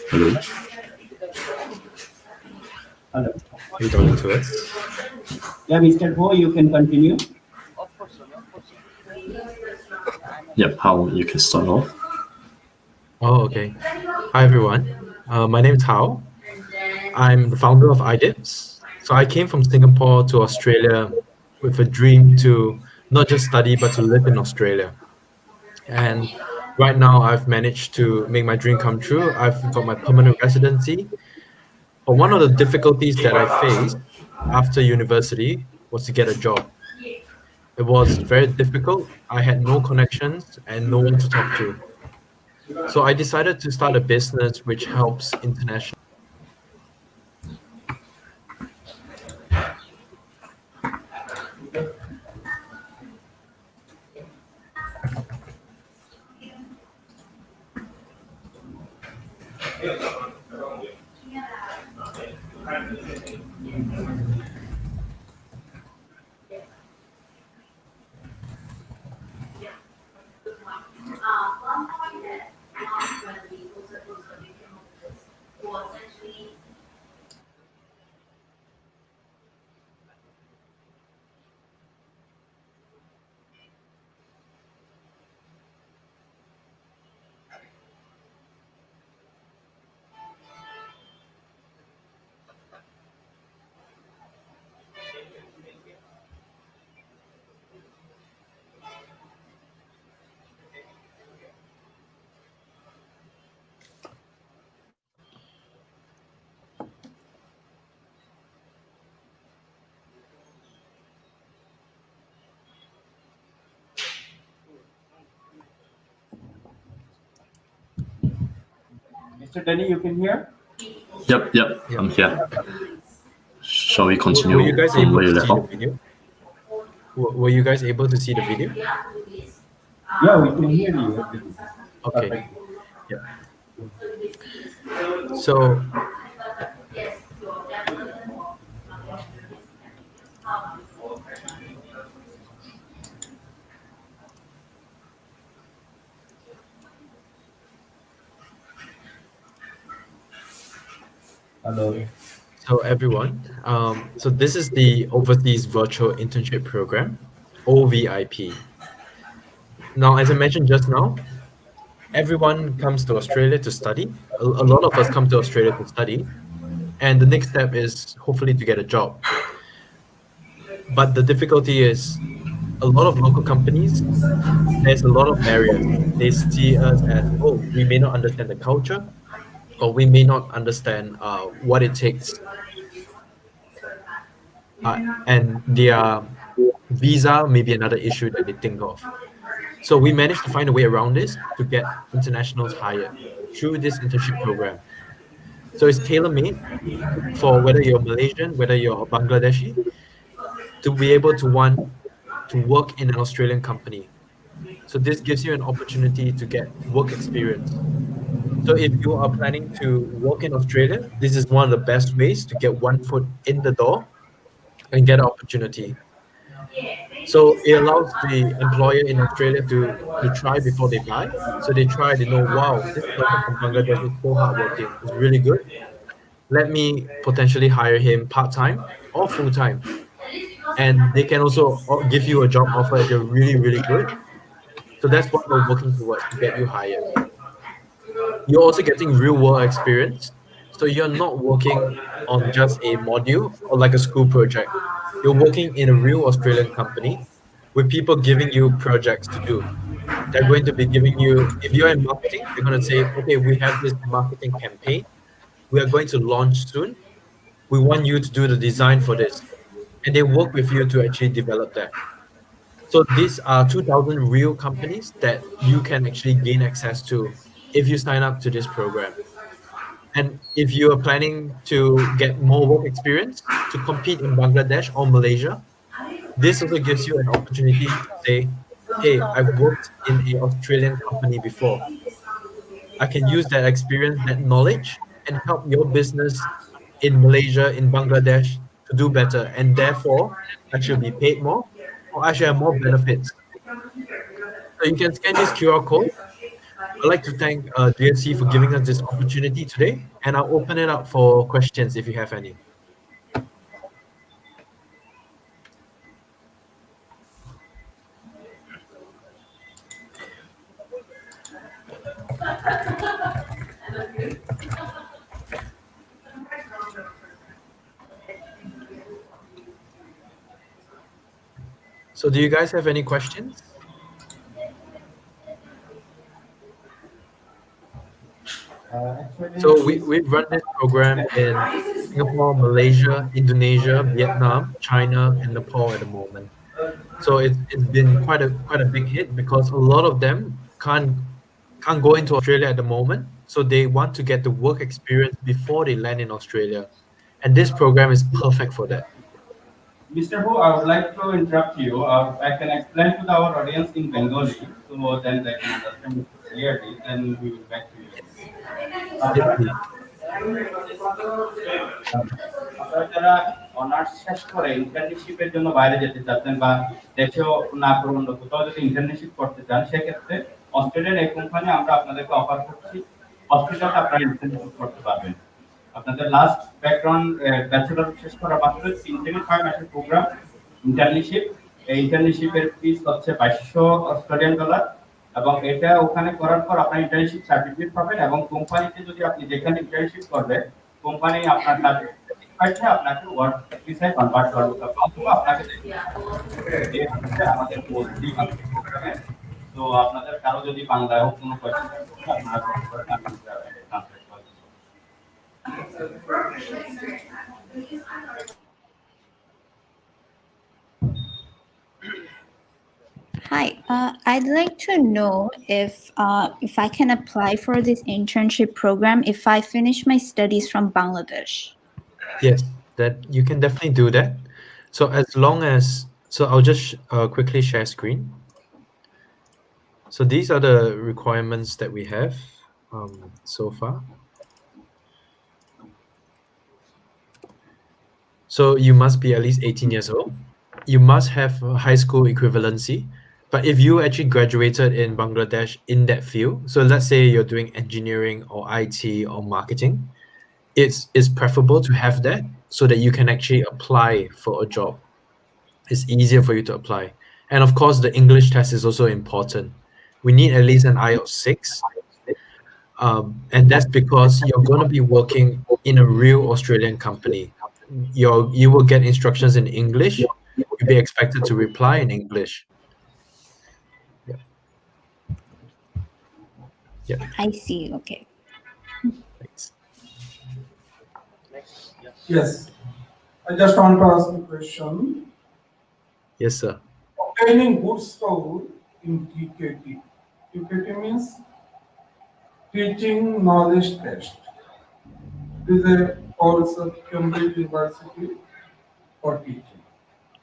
Hello. Hello. Are you talking to us? Yeah, Mr. Ho, you can continue. Yep, how you can start off. Oh, okay. Hi, everyone. My name is Hao. I'm the founder of iDips. So I came from Singapore to Australia with a dream to not just study, but to live in Australia. And right now, I've managed to make my dream come true. I've got my permanent residency. But one of the difficulties that I faced after university was to get a job. It was very difficult. I had no connections and no one to talk to. So I decided to start a business which helps international. Mr. Denny, you can hear? Yep, I'm here. Shall we continue Were you guys from able where you to left see the off? video? Were you guys able to see the video? Yeah, we can hear you. Okay. Perfect. Yeah. So Hello. So everyone, so this is the Overseas Virtual Internship Program, OVIP. Now, as I mentioned just now, everyone comes to Australia to study. A lot of us come to Australia to study, and the next step is hopefully to get a job. But the difficulty is a lot of local companies, there's a lot of barriers. They see us as, oh, we may not understand the culture, or we may not understand what it takes and their visa may be another issue that they think of. So we managed to find a way around this to get internationals hired through this internship program. So it's tailor-made for whether you're Malaysian, whether you're Bangladeshi, to be able to want to work in an Australian company. So this gives you an opportunity to get work experience. So if you are planning to work in Australia, this is one of the best ways to get one foot in the door and get an opportunity. So it allows the employer in Australia to try before they buy. So they try, they know, wow, this person from Bangladesh is so hardworking, is really good. Let me potentially hire him part-time or full-time. And they can also give you a job offer if you're really, really good. So that's what we're working towards to get you hired. You're also getting real world experience. So you're not working on just a module or like a school project. You're working in a real Australian company with people giving you projects to do. They're going to be giving you, if you're in marketing, they're going to say, okay, we have this marketing campaign. We are going to launch soon. We want you to do the design for this. And they work with you to actually develop that. So these are 2,000 real companies that you can actually gain access to if you sign up to this program. And if you are planning to get more work experience to compete in Bangladesh or Malaysia, this also gives you an opportunity to say, hey, I've worked in an Australian company before. I can use that experience, that knowledge, and help your business in Malaysia, in Bangladesh to do better. And therefore, I should be paid more or I should have more benefits. So you can scan this QR code. I'd like to thank GSC for giving us this opportunity today, and I'll open it up for questions if you have any. So do you guys have any questions? So we've run this program in Singapore, Malaysia, Indonesia, Vietnam, China, and Nepal at the moment. So it's been quite a big hit because a lot of them can't go into Australia at the moment. So they want to get the work experience before they land in Australia. And this program is perfect for that. Mr. Hu, I would like to interrupt you. I can explain to our audience in Bengali, so then they can understand it clearly. Then we will back to you. Yes, please. আপনারা যারা honours শেষ করে ইন্টার্নশিপের জন্য বাইরে যেতে চাচ্ছেন বা দেশেও না করে অন্য কোথাও যদি ইন্টার্নশিপ করতে চান সেক্ষেত্রে অস্ট্রেলিয়ান এই কোম্পানি আমরা আপনাদেরকে অফার করছি অস্ট্রেলিয়াতে আপনারা ইন্টার্নশিপ করতে পারবেন আপনাদের লাস্ট ব্যাকগ্রাউন্ড ব্যাচেলর শেষ করা মাত্র 3 থেকে 6 মাসের প্রোগ্রাম ইন্টার্নশিপ এই ইন্টার্নশিপের ফিস হচ্ছে $2200 এবং এটা ওখানে করার পর আপনার ইন্টার্নশিপ সার্টিফিকেট পাবেন এবং কোম্পানিতে যদি আপনি যেখানে ইন্টার্নশিপ করবেন কোম্পানি আপনার সার্টিফিকেটটা আপনাকে ওয়ার্ক ভিসায় কনভার্ট করবে অথবা আপনাকে আমাদের বলছি প্রোগ্রামে তো আপনাদের কারো যদি বাংলায় হোক কোনো কোশ্চেন থাকে আপনারা কমেন্ট করেন আমি ট্রান্সলেট করব Hi, I'd like to know if I can apply for this internship program if I finish my studies from Bangladesh. Yes, that you can definitely do that. So as long as, so I'll just quickly share screen. So these are the requirements that we have so far. So you must be at least 18 years old. You must have a high school equivalency. But if you actually graduated in Bangladesh in that field, so let's say you're doing engineering or IT or marketing, it's preferable to have that so that you can actually apply for a job. It's easier for you to apply. And of course, the English test is also important. We need at least an IELTS 6. And that's because you're going to be working in a real Australian company. You will get instructions in English. You'll be expected to reply in English. Yeah. Yeah. I see. Okay. Thanks. Yes. I just want to ask a question. Yes, sir. Obtaining good score in TKT. TKT means Teaching Knowledge Test. It is a course of Cambridge University for teaching.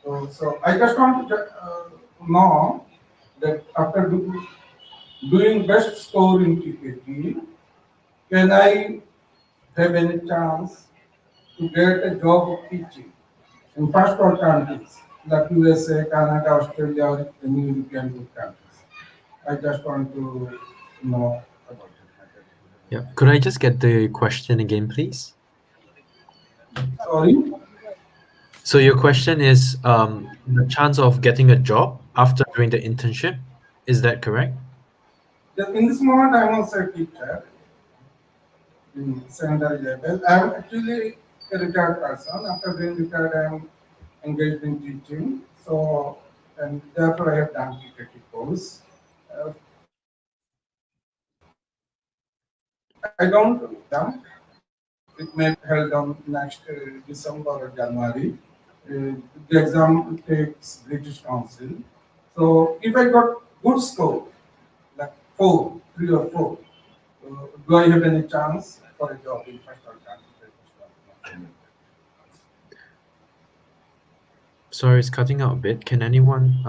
So I just want to know that after doing best score in TKT, can I have any chance to get a job of teaching in first alternatives? like USA, Canada, Australia, or any European good countries. I just want to know about it. Yeah. Could I just get the question again, please? Sorry? So your question is the chance of getting a job after doing the internship. Is that correct? In this moment, I'm also a teacher in secondary level. I'm actually a retired person. After being retired, I'm engaged in teaching. So, and therefore, I have done TKT course. Uh, I don't exam. It may be held on next December or January. The exam takes British Council. So, if I got good score, like 3 or 4, do I have any chance for a job in first or country? Sorry, it's cutting out a bit. Can anyone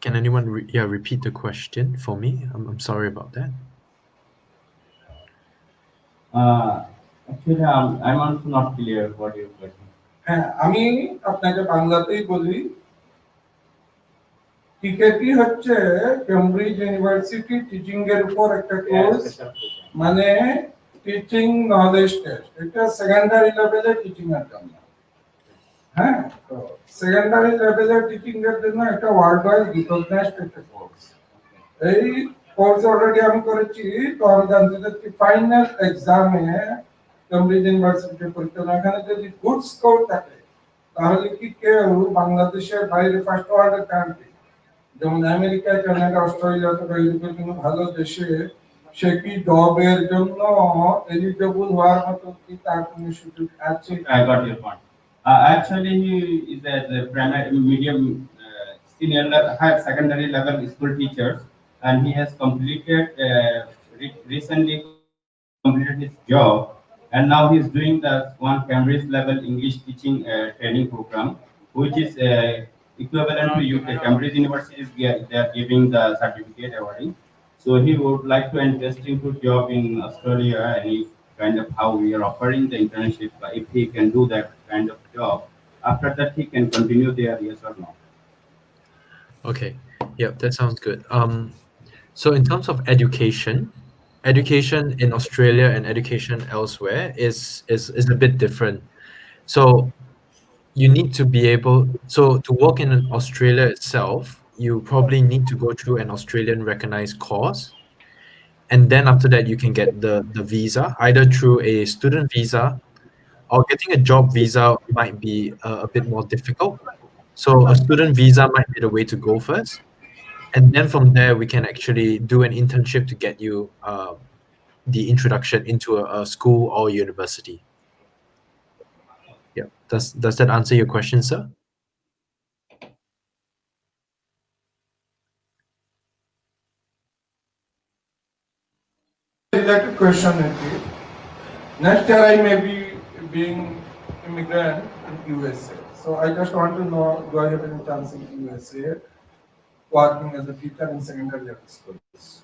repeat the question for me? I'm sorry about that. Actually, I'm also not clear what your question. হ্যাঁ আমি আপনাকে বাংলাতেই বলি টিকেটি হচ্ছে Cambridge university teaching এর উপর একটা course মানে টিচিং নলেজ টেস্ট এটা সেকেন্ডারি লেভেলে টিচিং এর জন্য হ্যাঁ তো সেকেন্ডারি লেভেলে টিচিং এর জন্য একটা ওয়ার্ল্ড ওয়াইড রিকগনাইজড একটা কোর্স এই কোর্স অলরেডি আমি করেছি তো আমি জানতে চাচ্ছি ফাইনাল এক্সামে কেমব্রিজ ইউনিভার্সিটির পরীক্ষা এখানে যদি গুড স্কোর থাকে তাহলে কি কেউ বাংলাদেশের বাইরে ফার্স্ট ওয়ার্ল্ড কান্ট্রি যেমন আমেরিকা কানাডা অস্ট্রেলিয়া অথবা ইউরোপের কোনো ভালো দেশে সে কি জবের জন্য এলিজিবল হওয়ার মতো কি তার কোনো সুযোগ আছে? I got your point. Actually, he is a primary, medium, senior level, higher secondary level school teacher, and he has completed recently completed his job, and now he is doing the one Cambridge level English teaching training program, which is equivalent to UK. Cambridge University is they are giving the certificate awarding. So he would like to interesting to job in Australia, and he kind of how we are offering the internship. If he can do that kind of job, after that he can continue there, yes or no? Okay. Yep, that sounds good. So in terms of education in Australia and education elsewhere is a bit different. So you need to be able to work in Australia itself, you probably need to go through an Australian recognized course. And then after that you can get the visa either through a student visa or getting a job visa might be a bit more difficult. So a student visa might be the way to go first. And then from there, we can actually do an internship to get you the introduction into a school or university. Yeah. Does that answer your question, sir? Related question is next year I may be being immigrant in USA. So I just want to know, do I have any chance in USA working as a teacher in secondary level schools?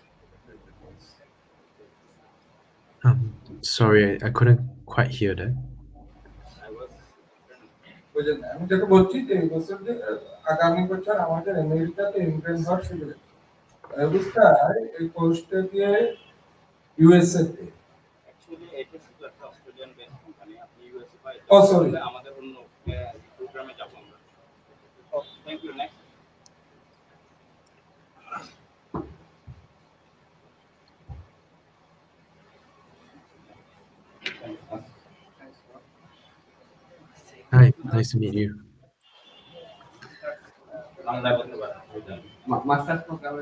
Sorry, I couldn't quite hear that. বুঝলেন আমি যেটা বলছি যে এই বছর যে আগামী বছর আমাদের আমেরিকাতে ইন্টার্ন হওয়ার সুযোগ অবস্থায় এই কোর্সটা দিয়ে ইউএসএ তে অ্যাকচুয়ালি এটা শুধু একটা অস্ট্রেলিয়ান বেস কোম্পানি আপনি ইউএসএ পাই ও সরি আমাদের অন্য প্রোগ্রামে যাব আমরা thank you next Hi, nice to meet you. Master's program.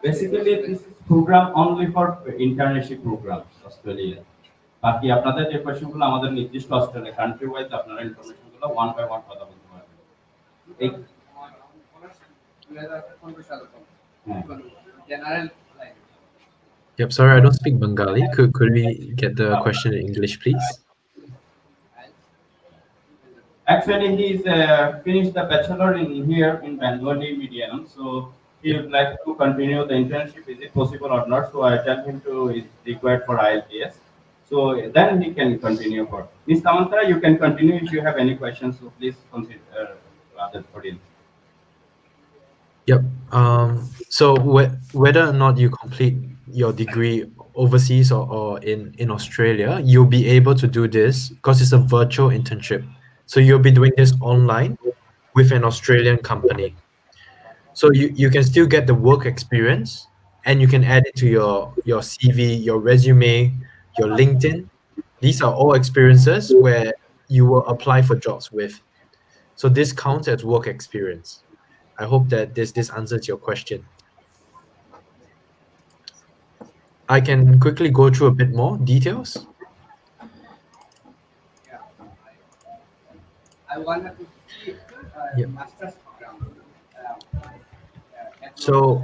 Basically, this is program only for internship programs, Australia. বাকি আপনাদের যে কোয়েশ্চেনগুলো আমাদের নির্দিষ্ট অস্ট্রেলিয়া কান্ট্রি ওয়াইজ আপনারা ইনফরমেশনগুলো ওয়ান বাই ওয়ান কথা বলতে পারবেন। এই general Yep, sorry, I don't speak Bengali. Could we get the question in English, please? Actually, he's finished the bachelor in here in Bengali medium, so he would like to continue the internship. Is it possible or not? So I tell him to is required for IELTS. So then we can continue for Ms. Samantha. You can continue if you have any questions. So please consider the audience. Yep. So whether or not you complete your degree overseas or in Australia, you'll be able to do this because it's a virtual internship. So you'll be doing this online with an Australian company. So you can still get the work experience and you can add it to your CV, your resume, your LinkedIn. These are all experiences where you will apply for jobs with. So this counts as work experience. I hope that this answers your question. I can quickly go through a bit more details. Yeah. I wanted to see Yeah. master's program. So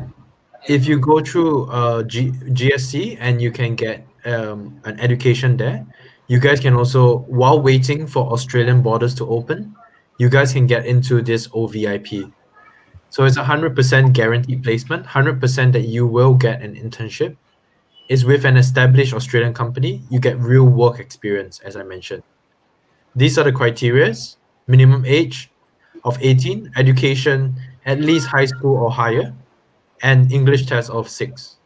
if you go through GSC and you can get an education there, you guys can also, while waiting for Australian borders to open, you guys can get into this OVIP. So it's 100% guaranteed placement, 100% that you will get an internship. It's with an established Australian company. You get real work experience, as I mentioned. These are the criterias: minimum age of 18, education at least high school or higher, and English test of 6.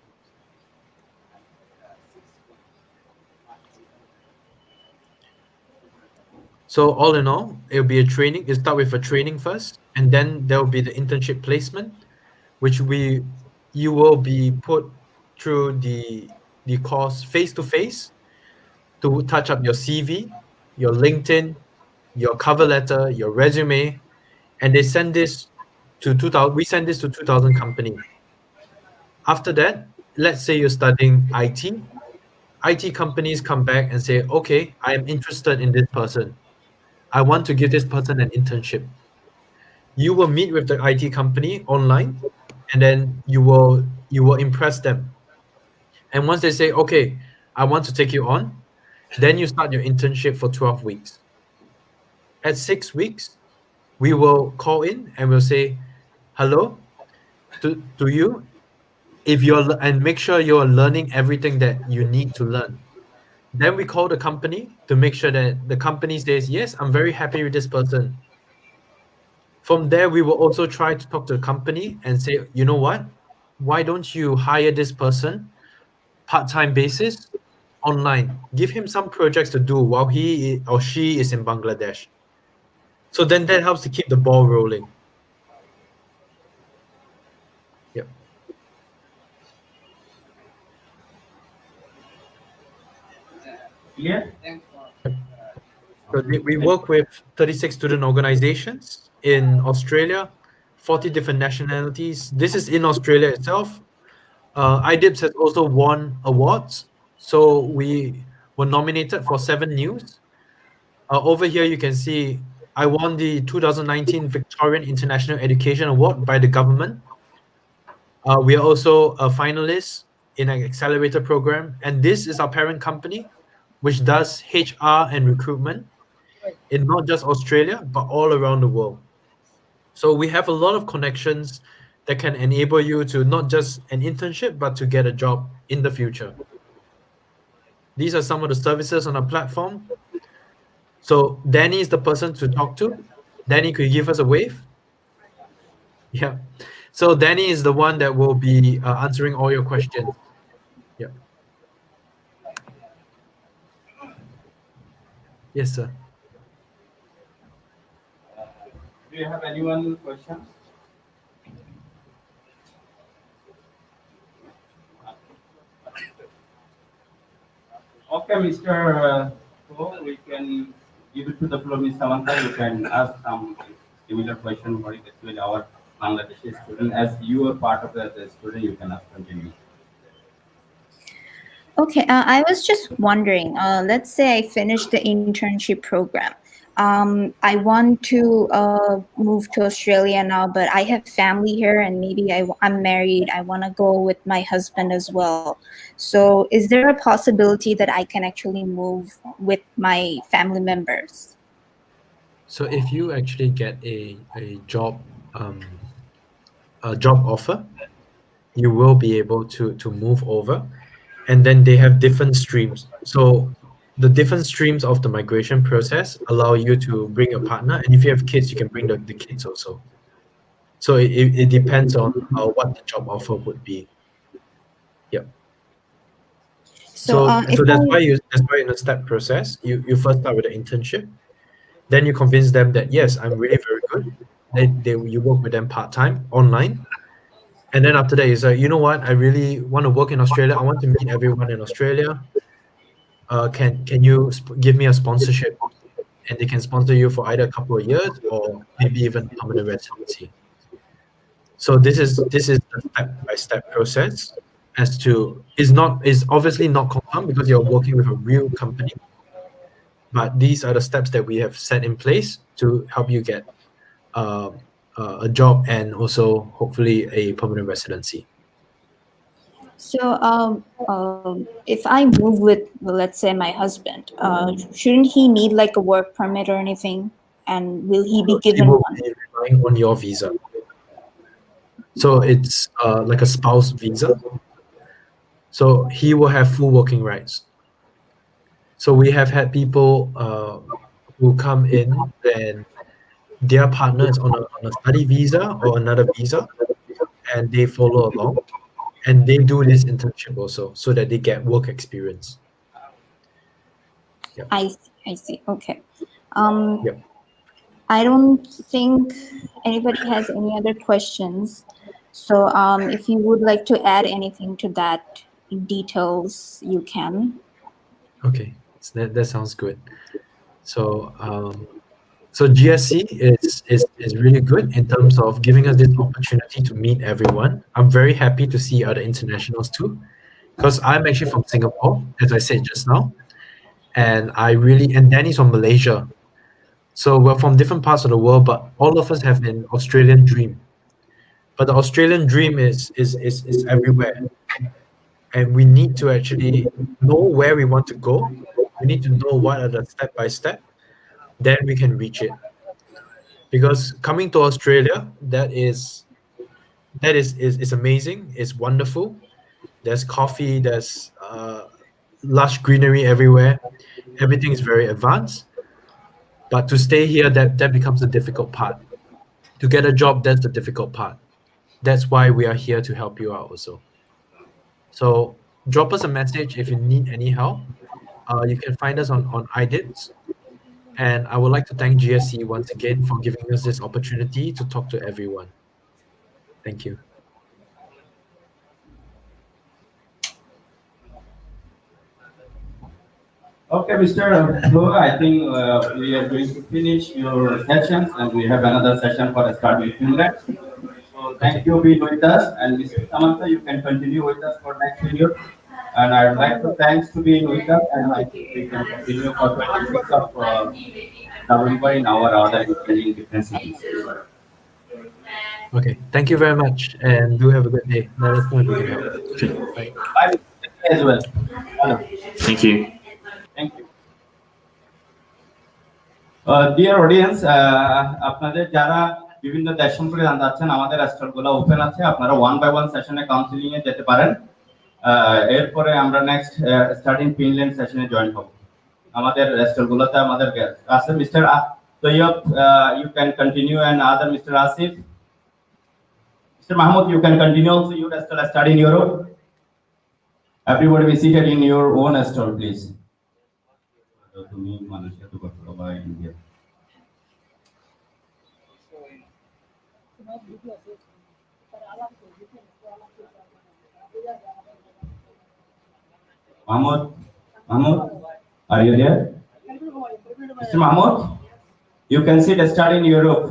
So all in all, it'll be a training. It start with a training first, and then there'll be the internship placement, which you will be put through the course face to face to touch up your CV, your LinkedIn, your cover letter, your resume, and they send this to 2000. We send this to 2000 company. After that, let's say you're studying IT. IT companies come back and say, okay, I am interested in this person. I want to give this person an internship. You will meet with the IT company online, and then you will impress them. And once they say, okay, I want to take you on, then you start your internship for 12 weeks. At 6 weeks, we will call in and we'll say, hello to you. If and make sure you're learning everything that you need to learn. Then we call the company to make sure that the company says, yes, I'm very happy with this person. From there, we will also try to talk to the company and say, you know what? Why don't you hire this person part-time basis online? Give him some projects to do while he or she is in Bangladesh. So then that helps to keep the ball rolling. Yep. Clear? Thanks for So we work with 36 student organizations in Australia, 40 different nationalities. This is in Australia itself. IDIPS has also won awards. So we were nominated for 7 news. Over here, you can see I won the 2019 Victorian International Education Award by the government. We are also a finalist in an accelerator program. And this is our parent company, which does HR and recruitment in not just Australia, but all around the world. So we have a lot of connections that can enable you to not just an internship, but to get a job in the future. These are some of the services on our platform. So Danny is the person to talk to. Danny, could you give us a wave? Yeah. So Danny is the one that will be answering all your questions. Yeah. Yes, sir. Do you have anyone questions? Okay, Mr. So we can give it to the floor, Ms. Samantha. You can ask some similar question for actually our Bangladeshi student. As you are part of the student, you can ask continue. Okay, I was just wondering, let's say I finish the internship program. I want to move to Australia now, but I have family here and maybe I'm married. I want to go with my husband as well. So is there a possibility that I can actually move with my family members? So if you actually get a job offer, you will be able to move over, and then they have different streams. So the different streams of the migration process allow you to bring your partner, and if you have kids, you can bring the kids also. So it depends on what the job offer would be. Yeah. So if That's I why in a step process, you first start with an internship, then you convince them that yes, I'm really very good. You work with them part-time online, and then after that you say, you know what, I really want to work in Australia. I want to meet everyone in Australia. Can you give me a sponsorship? And they can sponsor you for either a couple of years or maybe even permanent residency. So this is the step-by-step process. As to is obviously not confirmed because you're working with a real company, but these are the steps that we have set in place to help you get uh, a job and also hopefully a permanent residency. so if I move with, well, let's say my husband, shouldn't he need like a work permit or anything? And will he be So he given will one? be relying on your visa. So it's like a spouse visa. So he will have full working rights. So we have had people who come in and their partner is on a study visa or another visa, and they follow along, and they do this internship also, so that they get work experience. Yep. I see. Okay. Um, Yep. I don't think anybody has any other questions. So if you would like to add anything to that in details, you can. Okay. So that sounds good. So so GSC is really good in terms of giving us this opportunity to meet everyone. I'm very happy to see other internationals too, because I'm actually from Singapore, as I said just now, and Danny's from Malaysia. So we're from different parts of the world, but all of us have an Australian dream. But the Australian dream is everywhere, and we need to actually know where we want to go. We need to know what are the step by step, then we can reach it. Because coming to Australia, that is amazing. It's wonderful. There's coffee. There's lush greenery everywhere. Everything is very advanced. But to stay here, that becomes the difficult part. To get a job, that's the difficult part. That's why we are here to help you out also. So drop us a message if you need any help. You can find us on iDips. And I would like to thank GSC once again for giving us this opportunity to talk to everyone. Thank you. Okay, Mr. Go, I think we are going to finish your sessions and we have another session for a start with Finland. So thank you being with us, and Mr. Samantha, you can continue with us for next period. And I'd like to thanks to being with us, and I think we can continue for 26th of November in our other training different cities. Okay. Thank you very much, and do have a good day. Let us know if we can help. Okay. Bye. Bye as well. Hello. Thank you. Thank you. Dear audience, আপনাদের যারা বিভিন্ন দেশ সম্পর্কে জানতে চাচ্ছেন, আমাদের স্টলগুলো open আছে, আপনারা ওয়ান বাই ওয়ান সেশনে কাউন্সিলিং এ যেতে পারেন। এরপরে আমরা নেক্সট স্টার্টিং ফিনল্যান্ড সেশনে জয়েন হব। আমাদের স্টলগুলোতে আমাদের আছে mister Tayyab, you can continue, and other mister Asif, mister Mahmud, you can continue also your stall study in Europe. Everybody be seated in your own stall, please. তুমি মালয়েশিয়া তো করতে বা India Mahmoud, Mahmoud, are you there? Mr. Mahmoud, you can sit and start in Europe.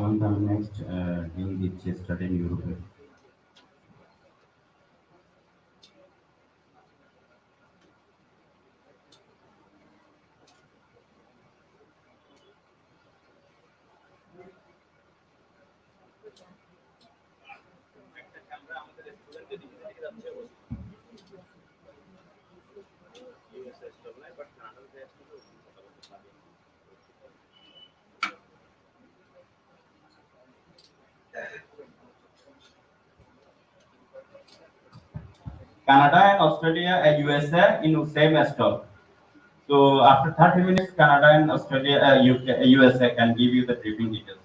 On the next in the study in Europe. Canada and Australia and USA in the same stall. So after 30 minutes, Canada and Australia, UK, USA can give you the briefing details.